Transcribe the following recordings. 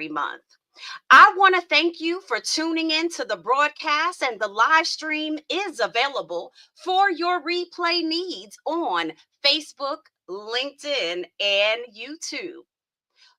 History Month. I want to thank you for tuning in to the broadcast, and the live stream is available for your replay needs on Facebook, LinkedIn, and YouTube.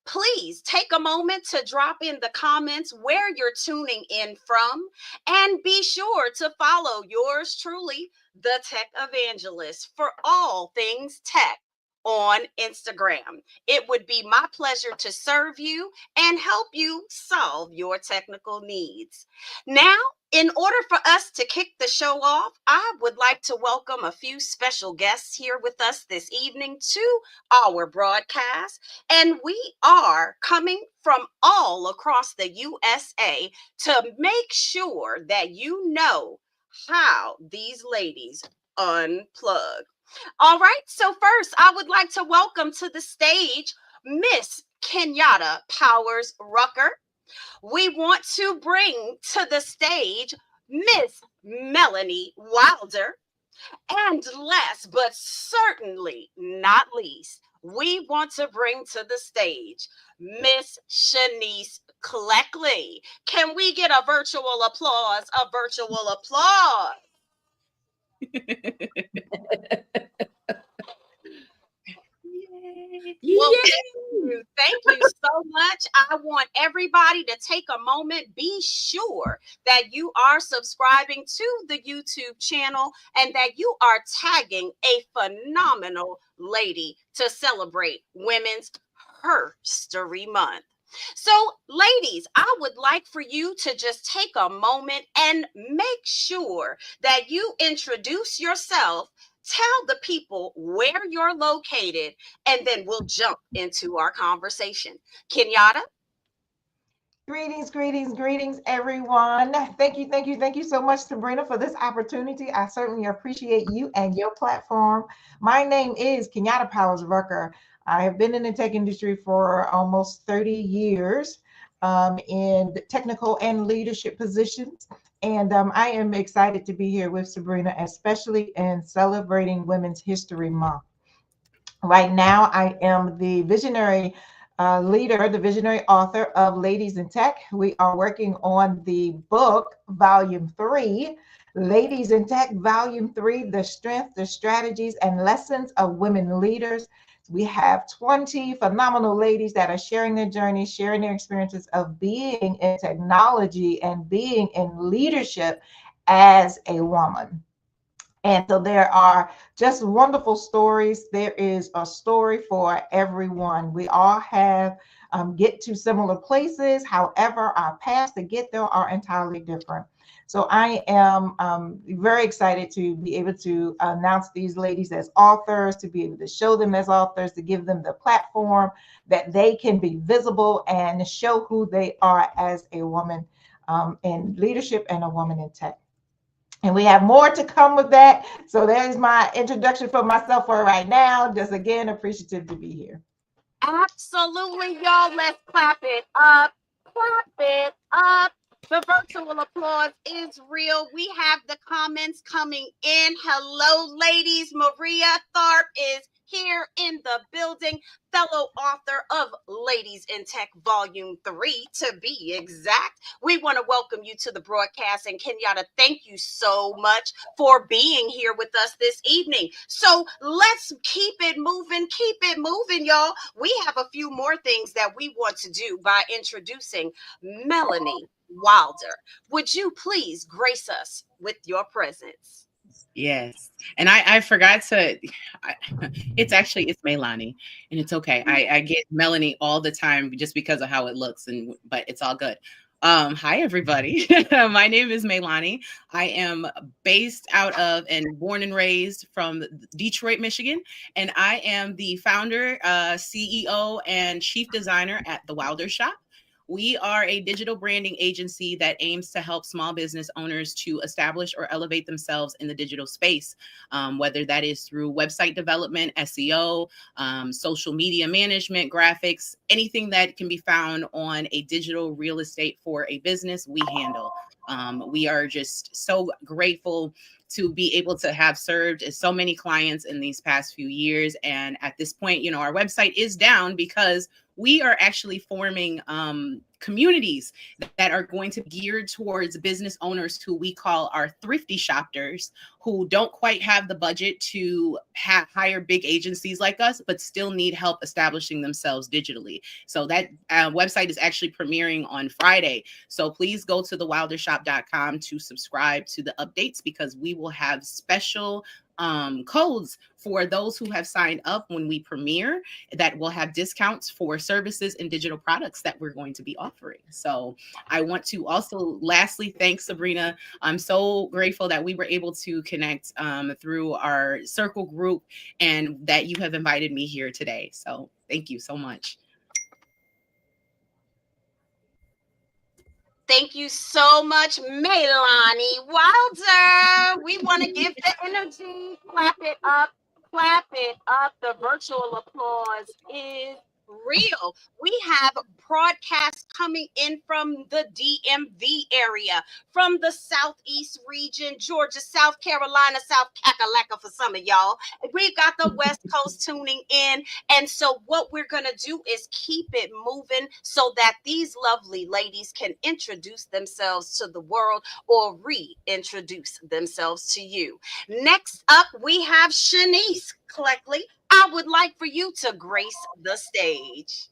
Please take a moment to drop in the comments where you're tuning in from, and be sure to follow yours truly, the Tech Evangelist, for all things tech on Instagram. It would be my pleasure to serve you and help you solve your technical needs. Now, in order for us to kick the show off, I would like to welcome a few special guests here with us this evening to our broadcast. And we are coming from all across the USA to make sure that you know how these ladies unplug. All right, so first, I would like to welcome to the stage Miss Kenyatta Powers-Rucker. We want to bring to the stage Miss Melanie Wilder. And last but certainly not least, we want to bring to the stage Miss Shanice Cleckley. Can we get a virtual applause? A virtual applause. Well, thank you so much. I want everybody to take a moment. Be sure that you are subscribing to the YouTube channel and that you are tagging a phenomenal lady to celebrate Women's History Month. So, ladies, I would like for you to just take a moment and make sure that you introduce yourself. Tell the people where you're located, and then we'll jump into our conversation. Kenyatta? Greetings, everyone. Thank you so much, Sabrina, for this opportunity. I certainly appreciate you and your platform. My name is Kenyatta Powers-Rucker. I have been in the tech industry for almost 30 years in technical and leadership positions. And I am excited to be here with Sabrina, especially in celebrating Women's History Month. Right now, I am the visionary leader, the visionary author of Ladies in Tech. We are working on the book, Volume 3, Ladies in Tech, Volume 3, The Strength, the Strategies, and Lessons of Women Leaders. We have 20 phenomenal ladies that are sharing their journey, sharing their experiences of being in technology and being in leadership as a woman. And so there are just wonderful stories. There is a story for everyone. We all have get to similar places. However, our paths to get there are entirely different. So I am very excited to be able to announce these ladies as authors, to be able to show them as authors, to give them the platform that they can be visible and show who they are as a woman in leadership and a woman in tech. And we have more to come with that. So there's my introduction for myself for right now. Just again, appreciative to be here. Absolutely, y'all. Let's clap it up. Clap it up. The virtual applause is real. We have the comments coming in. Hello, ladies. Maria Tharp is here in the building, fellow author of Ladies in Tech Volume 3, to be exact. We want to welcome you to the broadcast, and Kenyatta, thank you so much for being here with us this evening. So let's keep it moving, y'all. We have a few more things that we want to do by introducing Melanie Wilder. Would you please grace us with your presence? Yes. And I forgot to, it's Melanie, and it's okay. I get Melanie all the time just because of how it looks, but it's all good. Hi, everybody. My name is Melanie. I am based out of and born and raised from Detroit, Michigan, and I am the founder, CEO, and chief designer at The Wilder Shop. We are a digital branding agency that aims to help small business owners to establish or elevate themselves in the digital space, whether that is through website development, SEO, social media management, graphics, anything that can be found on a digital real estate for a business, we handle. We are just so grateful to be able to have served so many clients in these past few years. And at this point, our website is down because we are actually forming communities that are going to be geared towards business owners who we call our thrifty shoppers, who don't quite have the budget to hire big agencies like us, but still need help establishing themselves digitally. So that website is actually premiering on Friday. So please go to thewildershop.com to subscribe to the updates, because we will have special codes for those who have signed up when we premiere, that will have discounts for services and digital products that we're going to be offering. So I want to also lastly thank Sabrina. I'm so grateful that we were able to connect through our circle group, and that you have invited me here today. So thank you so much. Thank you so much, Melanie Wilder. We want to give the energy. Clap it up. Clap it up. The virtual applause is real. We have broadcasts coming in from the DMV area, from the Southeast region, Georgia, South Carolina, South Kakalaka for some of y'all. We've got the West Coast tuning in. And so what we're going to do is keep it moving so that these lovely ladies can introduce themselves to the world, or reintroduce themselves to you. Next up, we have Shanice Cleckley. I would like for you to grace the stage.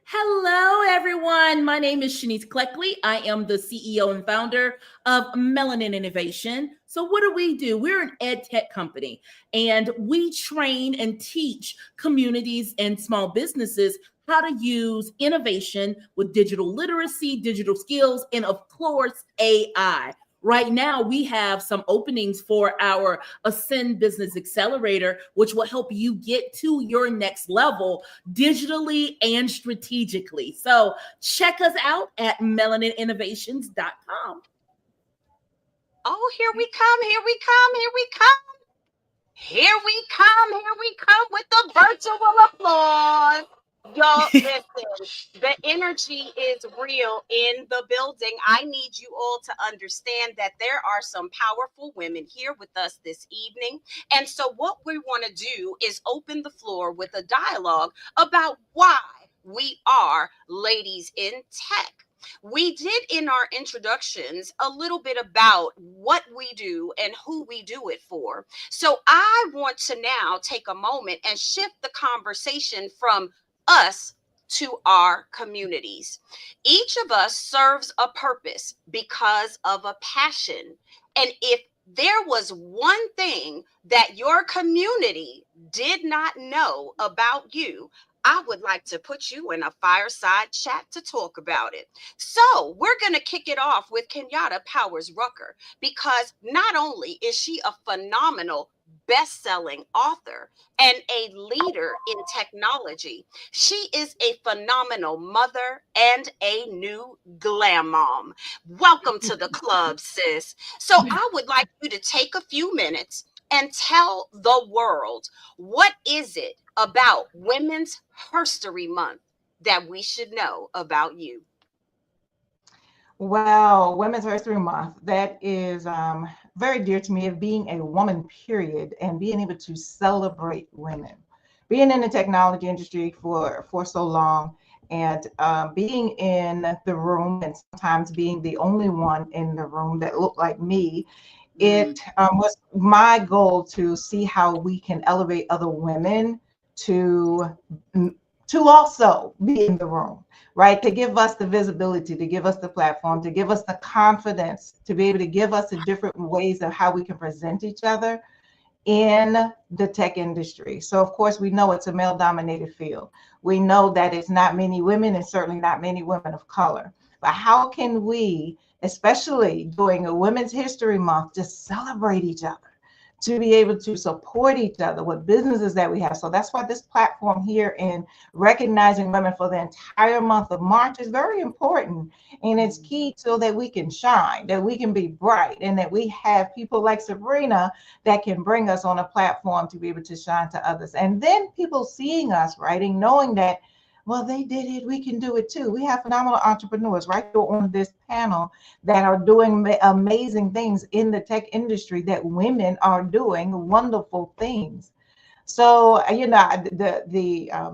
Hello, everyone. My name is Shanice Cleckley. I am the CEO and founder of Melanin Innovation. So what do? We're an ed tech company, and we train and teach communities and small businesses how to use innovation with digital literacy, digital skills, and of course, AI. Right now, we have some openings for our Ascend Business Accelerator, which will help you get to your next level digitally and strategically. So check us out at melanininnovations.com. Oh, here we come, here we come, here we come. Here we come, here we come with the virtual applause. Y'all, listen, the energy is real in the building. I need you all to understand that there are some powerful women here with us this evening. And so what we want to do is open the floor with a dialogue about why we are ladies in tech. We did in our introductions a little bit about what we do and who we do it for. So I want to now take a moment and shift the conversation from us to our communities. Each of us serves a purpose because of a passion. And if there was one thing that your community did not know about you, I would like to put you in a fireside chat to talk about it. So we're going to kick it off with Kenyatta Powers-Rucker, because not only is she a phenomenal best-selling author and a leader in technology, she is a phenomenal mother and a new glam mom. Welcome to the club, sis. So I would like you to take a few minutes and tell the world, what is it about Women's History Month that we should know about you? Well, Women's History Month, that is very dear to me, of being a woman, period, and being able to celebrate women. Being in the technology industry for so long, and being in the room, and sometimes being the only one in the room that looked like me, it was my goal to see how we can elevate other women to also be in the room, right? To give us the visibility, to give us the platform, to give us the confidence, to be able to give us the different ways of how we can present each other in the tech industry. So of course, we know it's a male-dominated field. We know that it's not many women, and certainly not many women of color. But how can we, especially during a Women's History Month, just celebrate each other, to be able to support each other with businesses that we have? So that's why this platform here in recognizing women for the entire month of March is very important. And it's key so that we can shine, that we can be bright, and that we have people like Sabrina that can bring us on a platform to be able to shine to others. And then people seeing us, right, and knowing that, well, they did it, we can do it too. We have phenomenal entrepreneurs right here on this panel that are doing amazing things in the tech industry, that women are doing wonderful things. So, the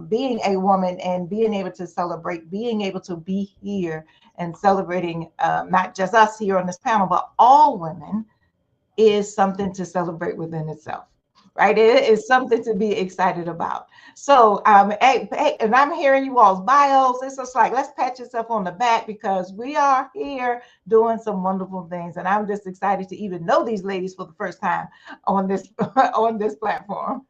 being a woman and being able to celebrate, being able to be here and celebrating, not just us here on this panel, but all women, is something to celebrate within itself, right? It is something to be excited about. So, hey, and I'm hearing you all's bios. It's just like, let's pat yourself on the back because we are here doing some wonderful things. And I'm just excited to even know these ladies for the first time on this on this platform.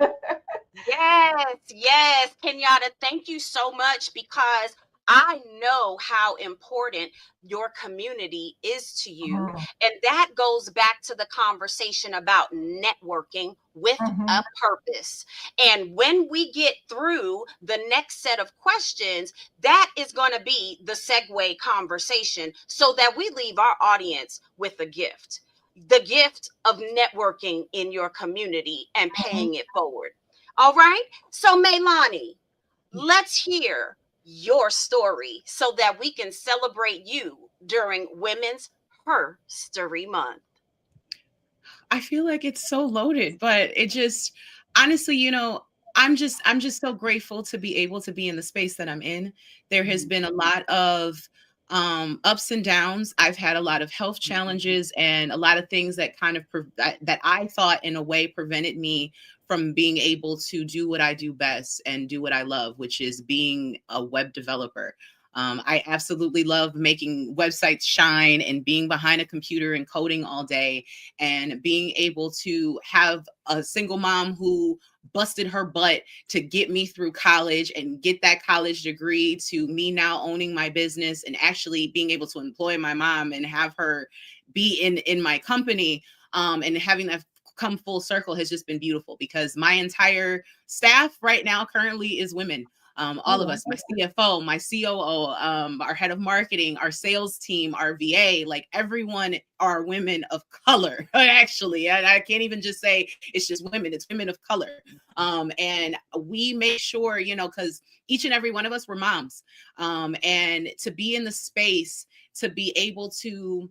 Yes, yes, Kenyatta, thank you so much because I know how important your community is to you. Mhm, And that goes back to the conversation about networking with a mhm, purpose. And when we get through the next set of questions, that is going to be the segue conversation so that we leave our audience with a gift. The gift of networking in your community and mhm. paying it forward. All right. So, Maylani, let's hear your story so that we can celebrate you during Women's Herstory Month. I feel like it's so loaded, but it just honestly, I'm just so grateful to be able to be in the space that I'm in. There has been a lot of ups and downs. I've had a lot of health challenges and a lot of things that kind of that I thought in a way prevented me from being able to do what I do best and do what I love, which is being a web developer. I absolutely love making websites shine and being behind a computer and coding all day and being able to have a single mom who busted her butt to get me through college and get that college degree to me now owning my business and actually being able to employ my mom and have her be in my company, and having that come full circle has just been beautiful because my entire staff right now currently is women. All of Oh, us, my CFO, my COO, our head of marketing, our sales team, our VA, like everyone are women of color, actually. And I can't even just say it's just women, it's women of color. And we make sure, because each and every one of us were moms. And to be in the space, to be able to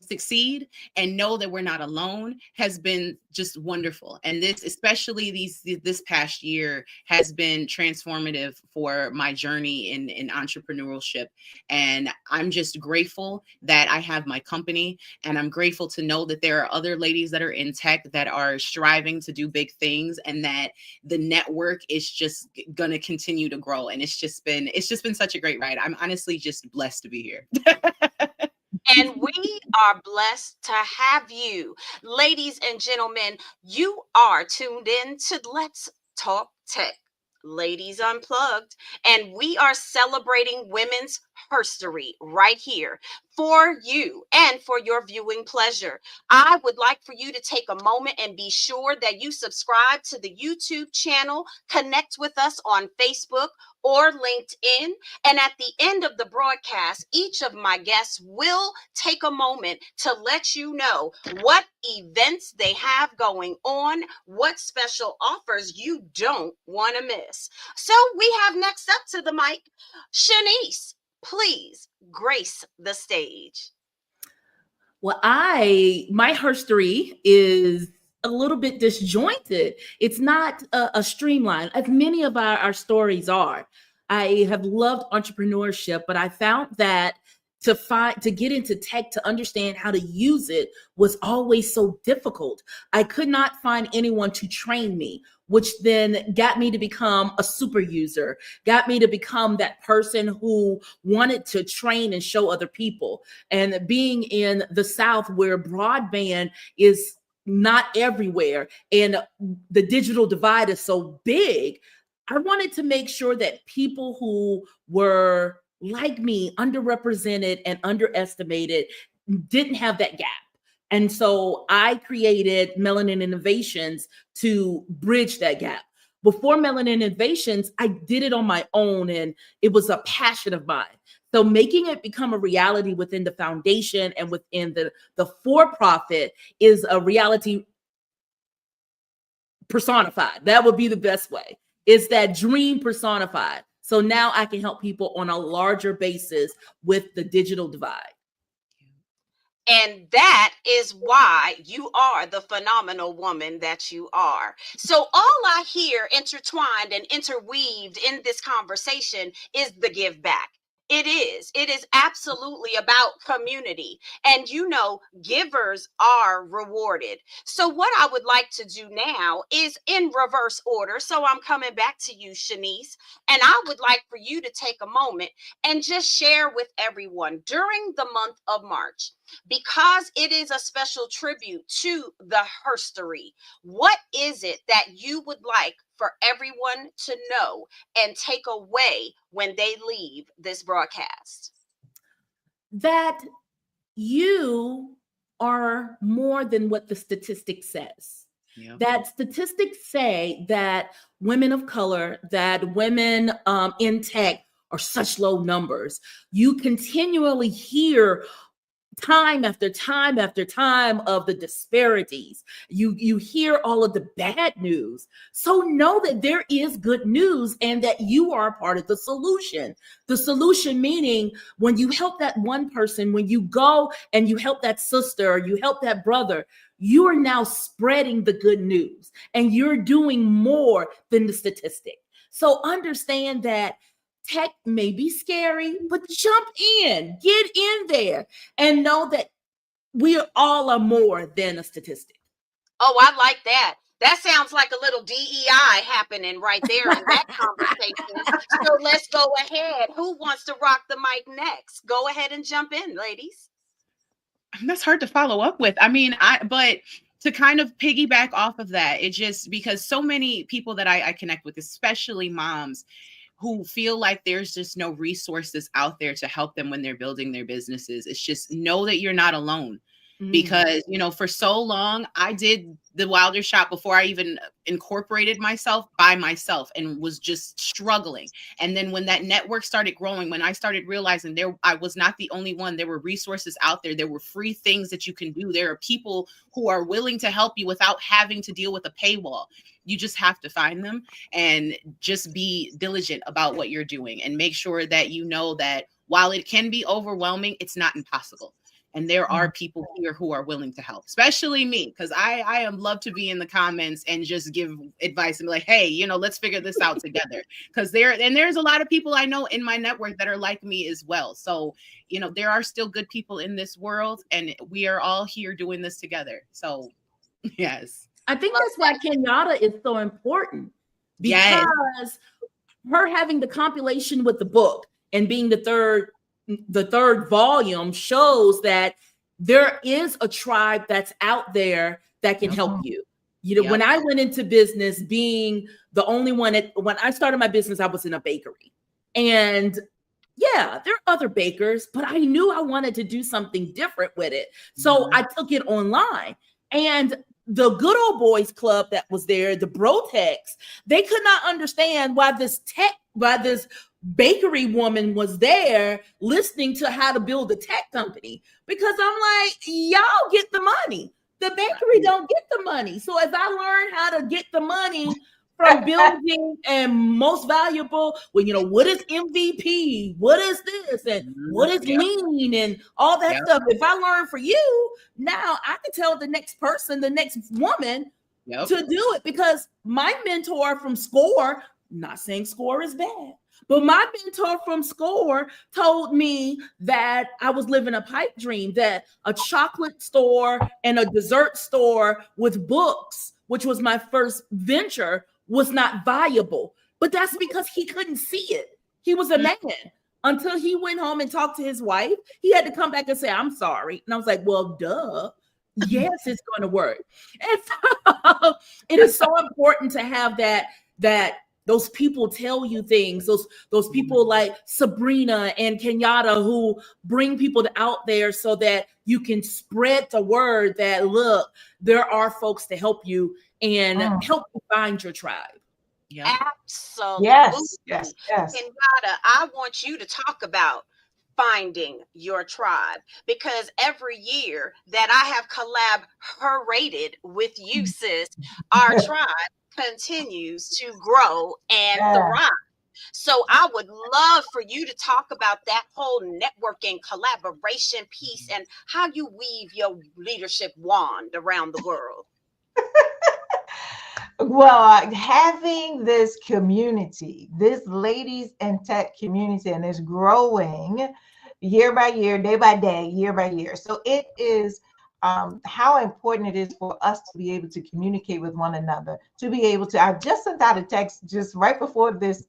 succeed and know that we're not alone has been just wonderful. And this, especially this past year, has been transformative for my journey in entrepreneurship. And I'm just grateful that I have my company, and I'm grateful to know that there are other ladies that are in tech that are striving to do big things, and that the network is just going to continue to grow. And it's just been such a great ride. I'm honestly just blessed to be here. And we are blessed to have you. Ladies and gentlemen, you are tuned in to Let's Talk Tech. Ladies Unplugged, and we are celebrating women's herstory right here for you and for your viewing pleasure. I would like for you to take a moment and be sure that you subscribe to the YouTube channel, connect with us on Facebook or LinkedIn, and at the end of the broadcast, each of my guests will take a moment to let you know what events they have going on, what special offers you don't want to miss. So we have next up to the mic, Shanice. Please grace the stage. Well, my herstory is a little bit disjointed. It's not a streamline, as many of our stories are. I have loved entrepreneurship, but I found that to get into tech, to understand how to use it was always so difficult. I could not find anyone to train me, which then got me to become a super user, got me to become that person who wanted to train and show other people. And being in the South where broadband is not everywhere and the digital divide is so big, I wanted to make sure that people who were like me, underrepresented and underestimated, didn't have that gap. And so I created Melanin Innovations to bridge that gap. Before Melanin Innovations, I did it on my own, and it was a passion of mine. So making it become a reality within the foundation and within the for-profit is a reality personified. That would be the best way. It's that dream personified. So now I can help people on a larger basis with the digital divide. And that is why you are the phenomenal woman that you are. So, all I hear intertwined and interweaved in this conversation is the give back. It is. It is absolutely about community. And givers are rewarded. So, what I would like to do now is in reverse order. So, I'm coming back to you, Shanice, and I would like for you to take a moment and just share with everyone during the month of March, because it is a special tribute to the herstory. What is it that you would like for everyone to know and take away when they leave this broadcast? That you are more than what the statistic says. Yeah. That statistics say that women of color, that women in tech are such low numbers. You continually hear time after time after time of the disparities. You hear all of the bad news. So know that there is good news and that you are a part of the solution. The solution meaning when you help that one person, when you go and you help that sister, or you help that brother, you are now spreading the good news and you're doing more than the statistic. So understand that tech may be scary, but jump in, get in there, and know that we all are more than a statistic. Oh, I like that. That sounds like a little DEI happening right there in that conversation. So let's go ahead. Who wants to rock the mic next? Go ahead and jump in, ladies. That's hard to follow up with. But to kind of piggyback off of that, it just because so many people that I connect with, especially moms, who feel like there's just no resources out there to help them when they're building their businesses. It's just know that you're not alone. Because, for so long, I did the Wilder Shop before I even incorporated myself by myself and was just struggling. And then when that network started growing, when I started realizing I was not the only one, there were resources out there. There were free things that you can do. There are people who are willing to help you without having to deal with a paywall. You just have to find them and just be diligent about what you're doing and make sure that you know that while it can be overwhelming, it's not impossible. And there are people here who are willing to help, especially me, because I am love to be in the comments and just give advice and be like, hey, let's figure this out together. Because there's a lot of people I know in my network that are like me as well. So, there are still good people in this world and we are all here doing this together. So, yes. I think that's why Kenyatta is so important, because her having the compilation with the book and being the third volume shows that there is a tribe that's out there that can help you. When I went into business, being the only one when I started my business, I was in a bakery. And yeah, there are other bakers, but I knew I wanted to do something different with it. So I took it online. And the Good Old Boys Club that was there, the Bro Techs, they could not understand why this bakery woman was there listening to how to build a tech company, because I'm like, y'all get the money. The bakery don't get the money. So as I learned how to get the money from building and most valuable, what is MVP? What is this? And what is lean and all that stuff? If I learn for you, now I can tell the next person, the next woman to do it, because my mentor from SCORE, not saying SCORE is bad, but my mentor from SCORE told me that I was living a pipe dream, that a chocolate store and a dessert store with books, which was my first venture, was not viable. But that's because he couldn't see it. He was a man. Until he went home and talked to his wife, he had to come back and say, I'm sorry. And I was like, well, duh. Yes, it's going to work. And so it is so important to have that those people tell you things, those people like Sabrina and Kenyatta who bring people out there so that you can spread the word that, look, there are folks to help you and help you find your tribe. Absolutely. Yes. Kenyatta, I want you to talk about finding your tribe, because every year that I have collaborated with you, sis, our tribe continues to grow and thrive. So I would love for you to talk about that whole networking collaboration piece and how you weave your leadership wand around the world. Well, having this community, this ladies in tech community, and it's growing year by year, day by day, year by year. So it is how important it is for us to be able to communicate with one another, to be able to. I just sent out a text just right before this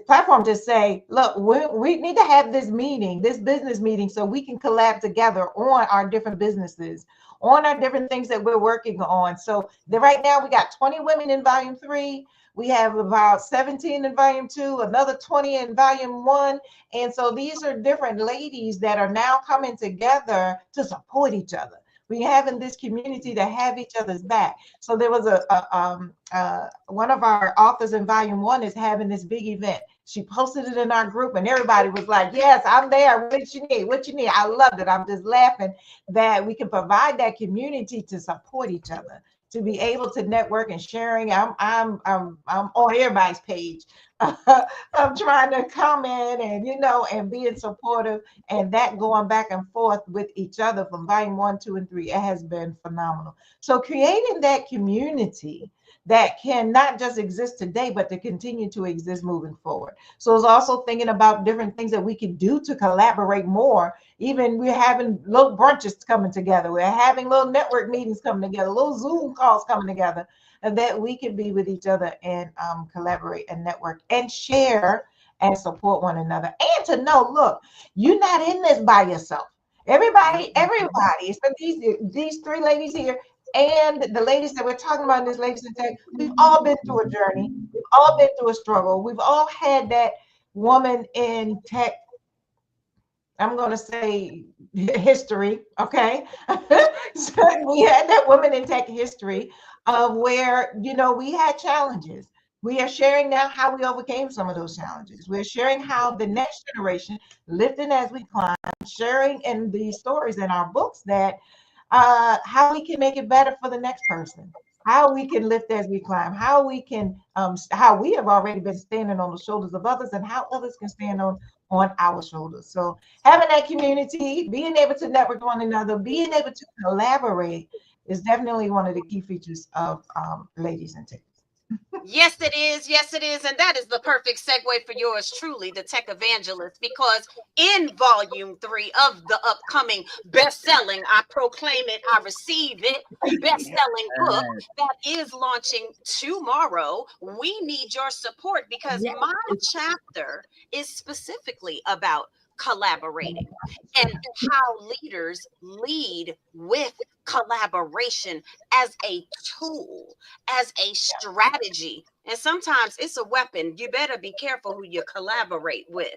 platform to say, look, we need to have this meeting, this business meeting, so we can collab together on our different businesses, on our different things that we're working on. So right now we got 20 women in volume 3. We have about 17 in volume 2, another 20 in volume 1. And so these are different ladies that are now coming together to support each other. We having this community to have each other's back. So there was one of our authors in volume 1 is having this big event. She posted it in our group and everybody was like, yes, I'm there. What you need? What you need? I loved it. I'm just laughing that we can provide that community to support each other, to be able to network and sharing. I'm on everybody's page. I'm trying to comment and and being supportive, and that going back and forth with each other from volume 1, 2, and 3. It has been phenomenal. So creating that community that can not just exist today, but to continue to exist moving forward. So it's also thinking about different things that we could do to collaborate more. Even we're having little brunches coming together. We're having little network meetings coming together, little Zoom calls coming together, and that we can be with each other and collaborate and network and share and support one another. And to know, look, you're not in this by yourself. Everybody, especially these 3 ladies here, and the ladies that we're talking about in this Ladies in Tech, we've all been through a journey. We've all been through a struggle. We've all had that woman in tech, I'm going to say history, okay? So we had that woman in tech history of where, we had challenges. We are sharing now how we overcame some of those challenges. We're sharing how the next generation, lifting as we climb, sharing in the stories in our books that how we can make it better for the next person, how we can lift as we climb, how we can how we have already been standing on the shoulders of others, and how others can stand on our shoulders. So having that community, being able to network with one another, being able to collaborate is definitely one of the key features of Ladies in Tech. Yes, it is. Yes, it is. And that is the perfect segue for yours truly, the Tech Evangelist, because in volume 3 of the upcoming best-selling, I proclaim it, I receive it, best-selling book that is launching tomorrow, we need your support because my chapter is specifically about collaborating and how leaders lead with collaboration as a tool, as a strategy. And sometimes it's a weapon. You better be careful who you collaborate with.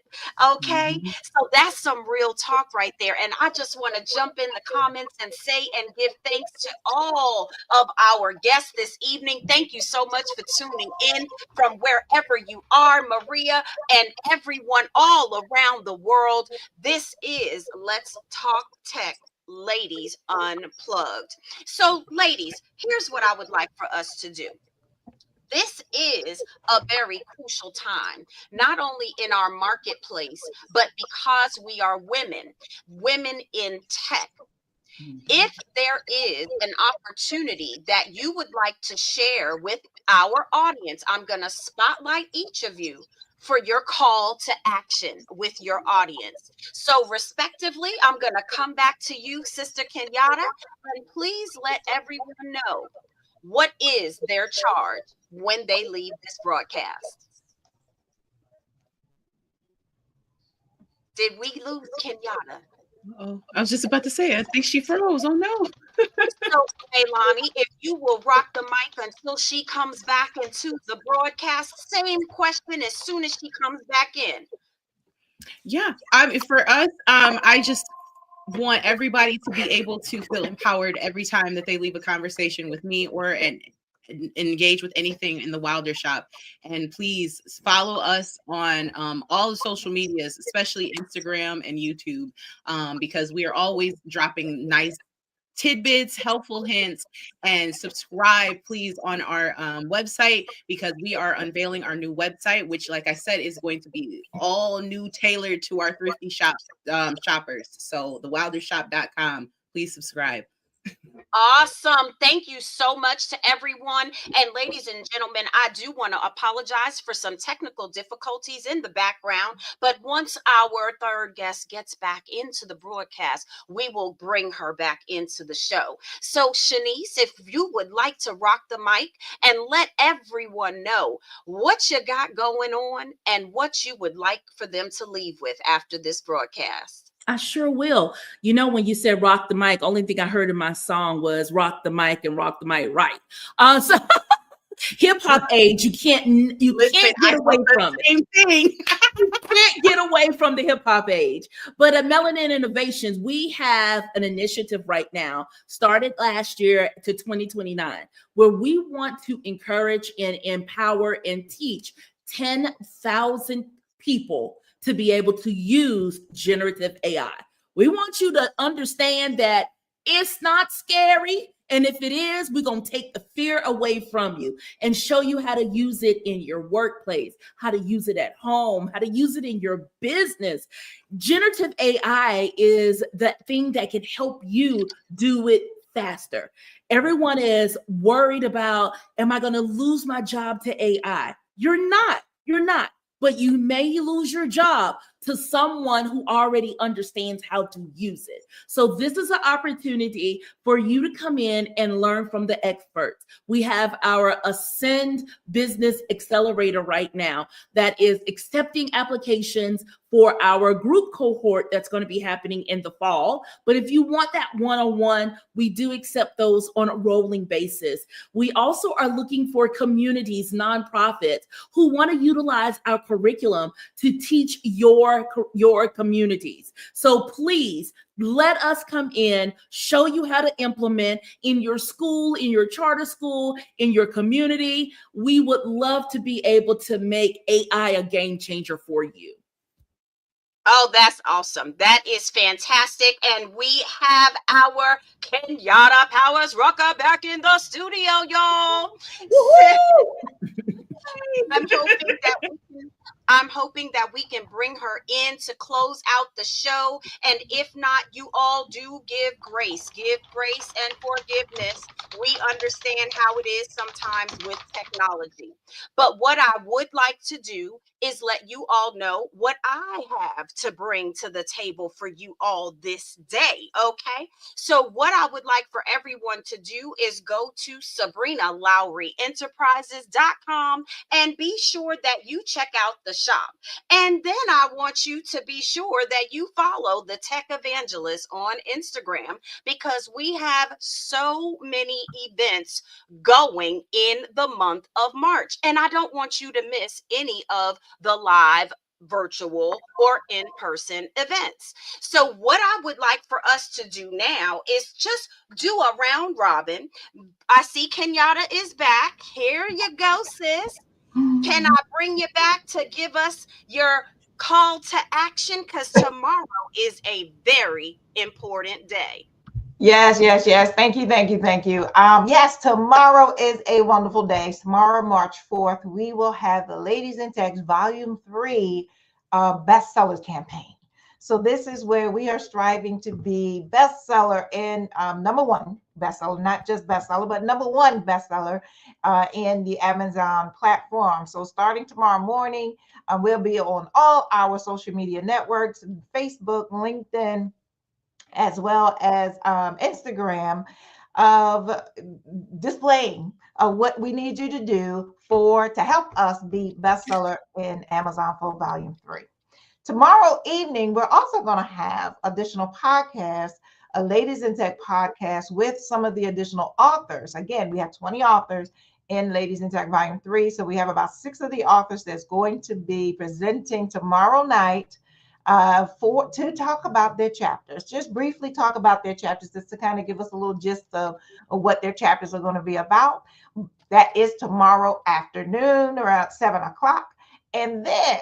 Okay. So that's some real talk right there. And I just want to jump in the comments and say and give thanks to all of our guests this evening. Thank you so much for tuning in from wherever you are, Maria, and everyone all around the world. This is Let's Talk Tech, Ladies Unplugged. So, ladies, here's what I would like for us to do. This is a very crucial time, not only in our marketplace, but because we are women in tech. If there is an opportunity that you would like to share with our audience, I'm going to spotlight each of you for your call to action with your audience. So respectively, I'm going to come back to you, Sister Kenyatta, and please let everyone know what is their charge when they leave this broadcast. Did we lose Kenyatta? Oh, I was just about to say, I think she froze. Oh no. So, Leilani, if you will rock the mic until she comes back into the broadcast, same question as soon as she comes back in. Yeah, for us, I just want everybody to be able to feel empowered every time that they leave a conversation with me or engage with anything in the Wilder Shop. And please follow us on all the social medias, especially Instagram and YouTube, because we are always dropping nice tidbits, helpful hints, and subscribe, please, on our website, because we are unveiling our new website, which, like I said, is going to be all new, tailored to our thrifty shoppers. So thewildershop.com. Please subscribe. Awesome. Thank you so much to everyone. And ladies and gentlemen, I do want to apologize for some technical difficulties in the background. But once our third guest gets back into the broadcast, we will bring her back into the show. So, Shanice, if you would like to rock the mic and let everyone know what you got going on and what you would like for them to leave with after this broadcast. I sure will. You know, when you said rock the mic, only thing I heard in my song was rock the mic and rock the mic right. So hip hop age, you can't get away from it. Same thing. You can't get away from the hip hop age. But at Melanin Innovations, we have an initiative right now, started last year to 2029, where we want to encourage and empower and teach 10,000 people to be able to use generative AI. We want you to understand that it's not scary. And if it is, we're going to take the fear away from you and show you how to use it in your workplace, how to use it at home, how to use it in your business. Generative AI is the thing that can help you do it faster. Everyone is worried about, am I going to lose my job to AI? You're not. But you may lose your job to someone who already understands how to use it. So this is an opportunity for you to come in and learn from the experts. We have our Ascend Business Accelerator right now that is accepting applications for our group cohort that's going to be happening in the fall. But if you want that one-on-one, we do accept those on a rolling basis. We also are looking for communities, nonprofits who want to utilize our curriculum to teach your communities. So please let us come in, show you how to implement in your school, in your charter school, in your community. We would love to be able to make AI a game changer for you. Oh, that's awesome. That is fantastic. And we have our Kenyatta Powers-Rucker back in the studio, y'all. I'm hoping that we can bring her in to close out the show. And if not, you all do give grace and forgiveness. We understand how it is sometimes with technology. But what I would like to do is let you all know what I have to bring to the table for you all this day. Okay. So what I would like for everyone to do is go to SabrinaLowryEnterprises.com and be sure that you check out the shop. And then I want you to be sure that you follow the Tech Evangelist on Instagram, because we have so many events going in the month of March. And I don't want you to miss any of the live, virtual, or in-person events. So what I would like for us to do now is just do a round robin. I see Kenyatta is back. Here you go, sis. Can I bring you back to give us your call to action? Because tomorrow is a very important day. Yes. Thank you. Yes, tomorrow is a wonderful day. Tomorrow, March 4th, we will have the Ladies in Tech Volume 3 bestsellers campaign. So this is where we are striving to be bestseller in number one bestseller, not just bestseller, but number one bestseller in the Amazon platform. So starting tomorrow morning, we'll be on all our social media networks, Facebook, LinkedIn, as well as Instagram, of displaying what we need you to do to help us be bestseller in Amazon for Volume 3. Tomorrow evening, we're also going to have additional podcasts, a Ladies in Tech podcast with some of the additional authors. Again, we have 20 authors in Ladies in Tech Volume 3. So we have about 6 of the authors that's going to be presenting tomorrow night to talk about their chapters. Just briefly talk about their chapters, just to kind of give us a little gist of what their chapters are going to be about. That is tomorrow afternoon around 7 o'clock. And then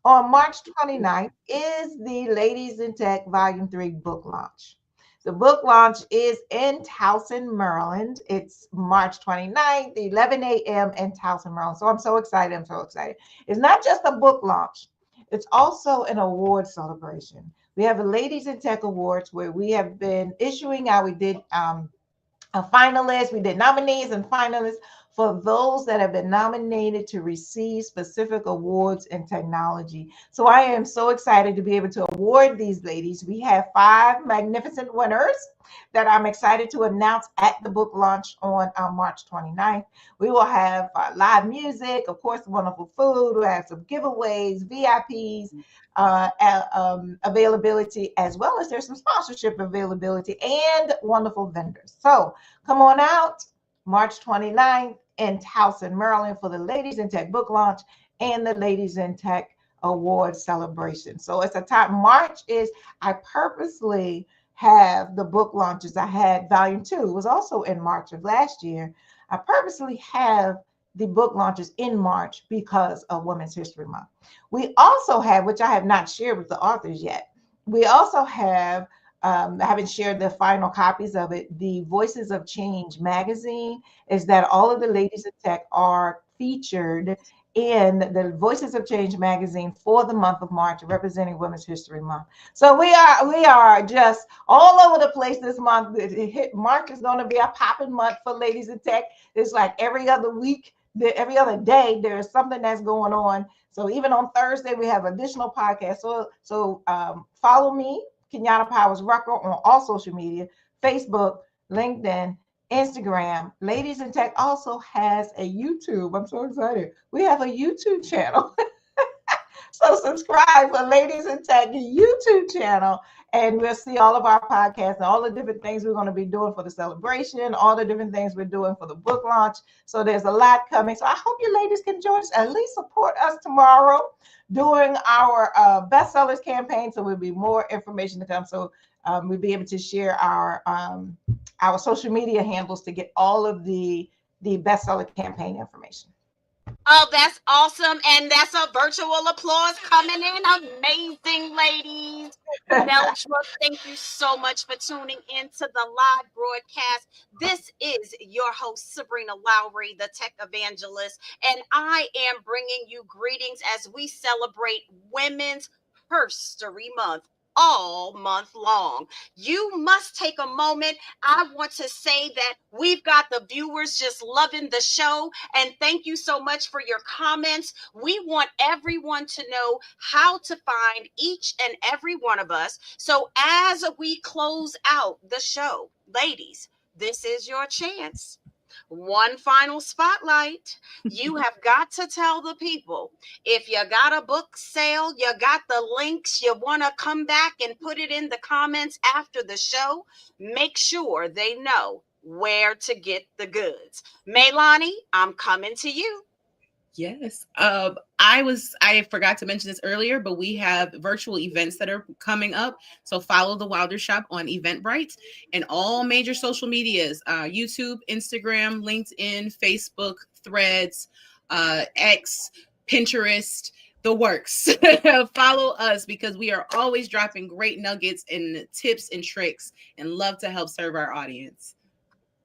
On March 29th is the Ladies in Tech Volume 3 book launch. The book launch is in Towson, Maryland. It's March 29th, 11 a.m. in Towson, Maryland. So I'm so excited. I'm so excited. It's not just a book launch, it's also an award celebration. We have a Ladies in Tech Awards where we have been issuing out, we did a finalist. We did nominees and finalists for those that have been nominated to receive specific awards in technology. So I am so excited to be able to award these ladies. We have 5 magnificent winners that I'm excited to announce at the book launch on March 29th. We will have live music, of course, wonderful food. We'll have some giveaways, VIPs, availability, as well as there's some sponsorship availability and wonderful vendors. So come on out March 29th in Towson, Maryland for the Ladies in Tech book launch and the Ladies in Tech award celebration. So it's a time. March is, I purposely have the book launches. I had volume 2 was also in March of last year. I purposely have the book launches in March because of Women's History Month. We also have, which I have not shared with the authors yet, we also have, I haven't shared the final copies of it, the Voices of Change magazine, is that all of the ladies in tech are featured in the Voices of Change magazine for the month of March, representing Women's History Month. So we are just all over the place this month. March is going to be a popping month for ladies in tech. It's like every other week, every other day, there's something that's going on. So even on Thursday, we have additional podcasts. So follow me, Kenyatta Powers-Rucker, on all social media, Facebook, LinkedIn, Instagram. Ladies in Tech also has a YouTube. I'm so excited. We have a YouTube channel. So subscribe for Ladies in Tech YouTube channel, and we'll see all of our podcasts and all the different things we're going to be doing for the celebration, all the different things we're doing for the book launch. So there's a lot coming. So I hope you ladies can join us, at least support us tomorrow during our bestsellers campaign. So there'll be more information to come. So we'll be able to share our social media handles to get all of the bestseller campaign information. Oh, that's awesome. And that's a virtual applause coming in. Amazing, ladies. Melchra, thank you so much for tuning into the live broadcast. This is your host, Sabrina Lowry, the tech evangelist, and I am bringing you greetings as we celebrate Women's History Month all month long. You must take a moment. I want to say that we've got the viewers just loving the show, and thank you so much for your comments. We want everyone to know how to find each and every one of us. So as we close out the show, ladies, this is your chance. One final spotlight. You have got to tell the people, if you got a book sale, you got the links, you want to come back and put it in the comments after the show, make sure they know where to get the goods. Melanie, I'm coming to you. Yes. I forgot to mention this earlier, but we have virtual events that are coming up. So follow the Wilder Shop on Eventbrite and all major social medias, YouTube, Instagram, LinkedIn, Facebook, Threads, X, Pinterest, the works. Follow us because we are always dropping great nuggets and tips and tricks and love to help serve our audience.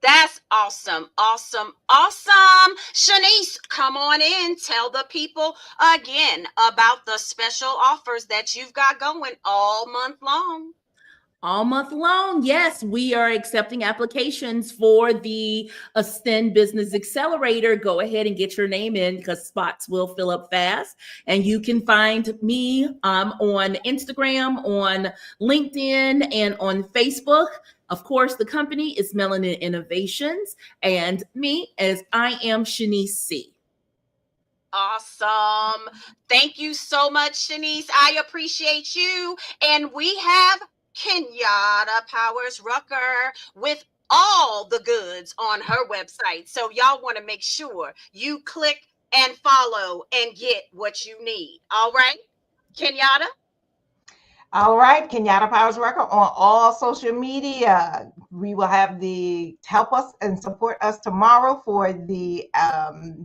That's awesome, awesome, awesome. Shanice, come on in. Tell the people again about the special offers that you've got going all month long. All month long, yes, we are accepting applications for the Ascend Business Accelerator. Go ahead and get your name in because spots will fill up fast. And you can find me on Instagram, on LinkedIn, and on Facebook. Of course, the company is Melanin Innovations, and me as I am Shanice C. Awesome. Thank you so much, Shanice. I appreciate you. And we have Kenyatta Powers-Rucker with all the goods on her website. So y'all want to make sure you click and follow and get what you need. All right, Kenyatta? All right, Kenyatta Powers-Rucker on all social media. We will have the help us and support us tomorrow for the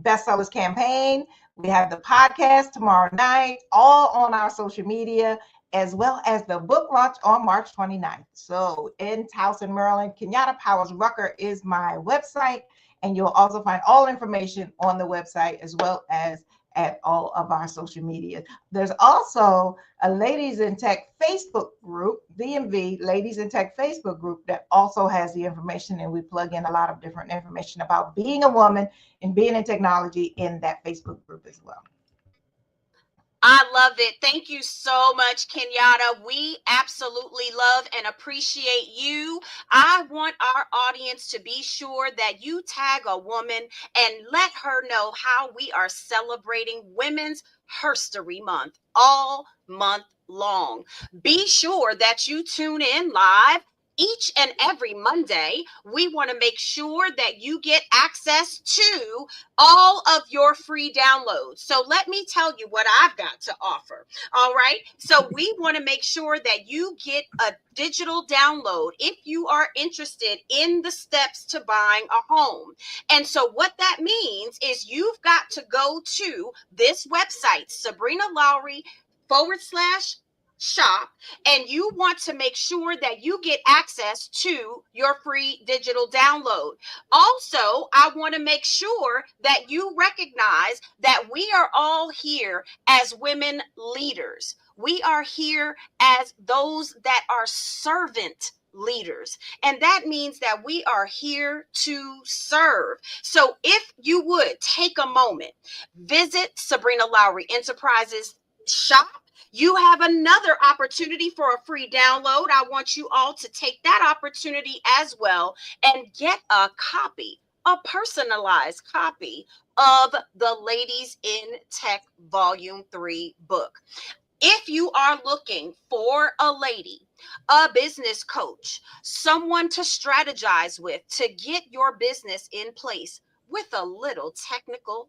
bestsellers campaign. We have the podcast tomorrow night, all on our social media, as well as the book launch on March 29th. So in Towson, Maryland, Kenyatta Powers-Rucker is my website. And you'll also find all information on the website as well as at all of our social media. There's also a Ladies in Tech Facebook group, DMV Ladies in Tech Facebook group, that also has the information, and we plug in a lot of different information about being a woman and being in technology in that Facebook group as well. I love it. Thank you so much, Kenyatta. We absolutely love and appreciate you. I want our audience to be sure that you tag a woman and let her know how we are celebrating Women's Herstory Month all month long. Be sure that you tune in live each and every Monday. We want to make sure that you get access to all of your free downloads. So let me tell you what I've got to offer. All right. So we want to make sure that you get a digital download if you are interested in the steps to buying a home. And so what that means is you've got to go to this website, Sabrina Lowry /shop, and you want to make sure that you get access to your free digital download. Also, I want to make sure that you recognize that we are all here as women leaders. We are here as those that are servant leaders. And that means that we are here to serve. So if you would take a moment, visit Sabrina Lowry Enterprises shop. You have another opportunity for a free download. I want you all to take that opportunity as well and get a copy, a personalized copy of the Ladies in Tech Volume 3 book. If you are looking for a lady, a business coach, someone to strategize with to get your business in place with a little technical,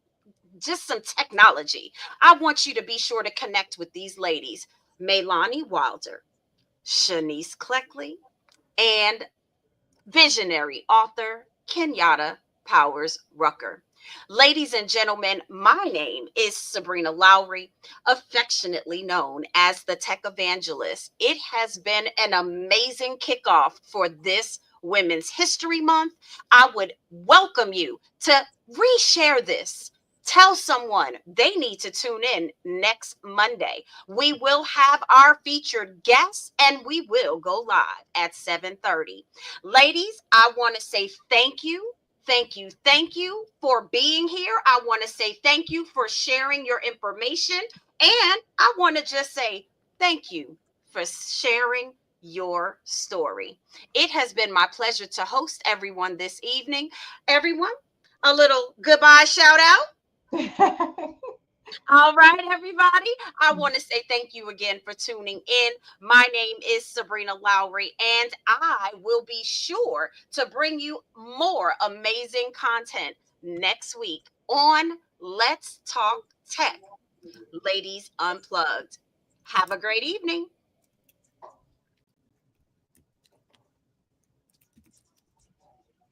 just some technology, I want you to be sure to connect with these ladies, Melanie Wilder, Shanice Cleckley, and visionary author Kenyatta Powers-Rucker. Ladies and gentlemen, my name is Sabrina Lowry, affectionately known as the Tech Evangelist. It has been an amazing kickoff for this Women's History Month. I would welcome you to reshare this. Tell someone they need to tune in next Monday. We will have our featured guests and we will go live at 7:30. Ladies, I want to say thank you. Thank you for being here. I want to say thank you for sharing your information. And I want to just say thank you for sharing your story. It has been my pleasure to host everyone this evening. Everyone, a little goodbye shout out. All right, everybody. I want to say thank you again for tuning in. My name is Sabrina Lowry, and I will be sure to bring you more amazing content next week on Let's Talk Tech, Ladies Unplugged. Have a great evening.